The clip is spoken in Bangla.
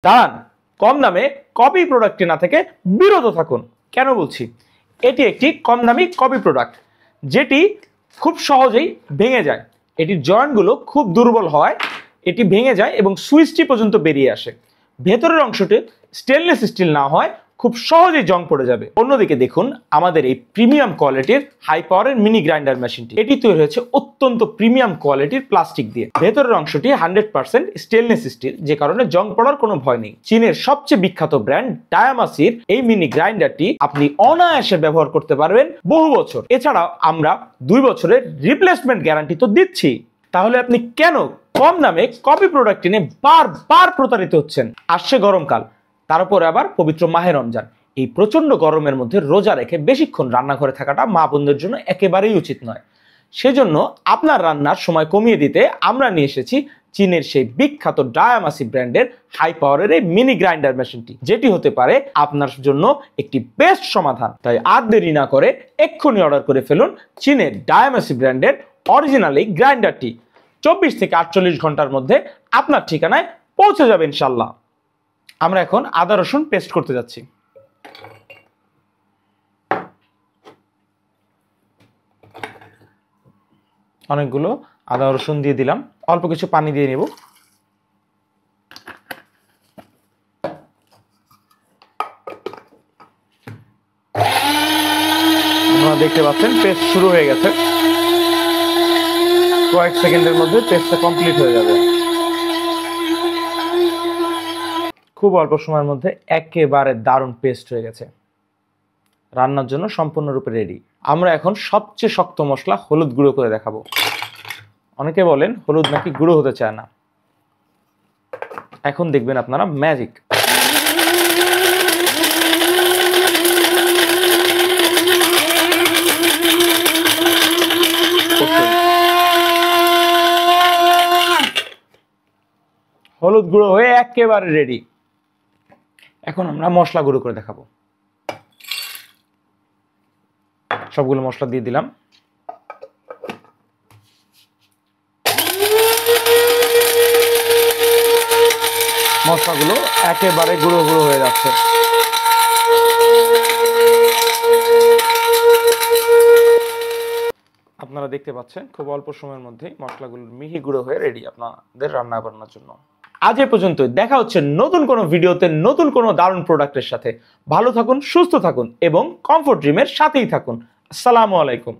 দাঁড়ান, কম দামে কপি প্রোডাক্ট কেনা থেকে বিরত থাকুন। কেন বলছি? এটি একটি কম দামি কপি প্রোডাক্ট যেটি খুব সহজেই ভেঙে যায়। এটির জয়েন্টগুলো খুব দুর্বল হওয়ায় এটি ভেঙে যায় এবং সুইচটি পর্যন্ত বেরিয়ে আসে। ভেতরের অংশটি স্টেনলেস স্টিল না হয় খুব সহজেই জং পড়ে যাবে। অন্যদিকে দেখুন আমাদের এই প্রিমিয়াম কোয়ালিটির হাই পাওয়ারের মিনি গ্রাইন্ডার মেশিনটি। এটি তৈরি হয়েছে অত্যন্ত প্রিমিয়াম কোয়ালিটির প্লাস্টিক দিয়ে। ভেতরের অংশটি 100% স্টেনলেস স্টিল, যে কারণে জং পড়ার কোনো ভয় নেই। চীনের সবচেয়ে বিখ্যাত ব্র্যান্ড ডায়ামাসির এই মিনি গ্রাইন্ডারটি আপনি অনায়াসে ব্যবহার করতে পারবেন বহু বছর। এছাড়াও আমরা 2 বছরের রিপ্লেসমেন্ট গ্যারান্টি তো দিচ্ছি। তাহলে আপনি কেন কম দামে কপি প্রোডাক্ট কিনে বারবার প্রতারিত হচ্ছেন? আসছে গরমকাল, তার উপর আবার পবিত্র মাহে রমজান। এই প্রচন্ড গরমের মধ্যে রোজা রেখে বেশিক্ষণ রান্নাঘরে থাকাটা মা বোনদের জন্য একেবারেই উচিত নয়। সেজন্য আপনার রান্নার সময় কমিয়ে দিতে আমরা নিয়ে এসেছি চীনের সেই বিখ্যাত ডায়ামাসি ব্র্যান্ডের হাই পাওয়ারের এই মিনি গ্রাইন্ডার মেশিনটি, যেটি হতে পারে আপনার জন্য একটি বেস্ট সমাধান। তাই আর দেরি না করে এক্ষুনি অর্ডার করে ফেলুন চীনের ডায়ামাসি ব্র্যান্ডের অরিজিনাল এই গ্রাইন্ডারটি। 24 থেকে 48 ঘন্টার মধ্যে আপনার ঠিকানায় পৌঁছে যাবে ইনশাল্লাহ। আমরা এখন আদা রসুন পেস্ট করতে যাচ্ছি। অনেকগুলো আদা রসুন দিয়ে দিলাম, অল্প কিছু পানি দিয়ে নেব। আপনারা দেখতে পাচ্ছেন পেস্ট শুরু হয়ে গেছে। কয়েক সেকেন্ডের মধ্যে পেস্টটা কমপ্লিট হয়ে যাবে। খুব অল্প সময়ের মধ্যে একেবারে দারুণ পেস্ট হয়ে গেছে। রান্নার জন্য সম্পূর্ণরূপে রেডি। আমরা এখন সবচেয়ে শক্ত মশলা হলুদ গুঁড়ো করে দেখাবো। অনেকে বলেন হলুদ নাকি গুঁড়ো হতে চায় না। এখন দেখবেন আপনারা ম্যাজিক। হলুদ গুঁড়ো হয়ে একেবারে রেডি। এখন আমরা মশলা গুঁড়ো করে দেখাবো। সবগুলো মশলা দিয়ে দিলাম। মশলাগুলো একেবারে গুঁড়ো গুঁড়ো হয়ে যাচ্ছে। আপনারা দেখতে পাচ্ছেন খুব অল্প সময়ের মধ্যে মশলাগুলো মিহি গুঁড়ো হয়ে রেডি আপনাদের রান্না বান্নার জন্য। আজ এ পর্যন্ত। দেখা হচ্ছে নতুন কোনো ভিডিওতে নতুন কোনো দারুণ প্রোডাক্টের সাথে। ভালো থাকুন, সুস্থ থাকুন এবং কমফোর্ট ড্রিমের সাথেই থাকুন। আসসালামু আলাইকুম।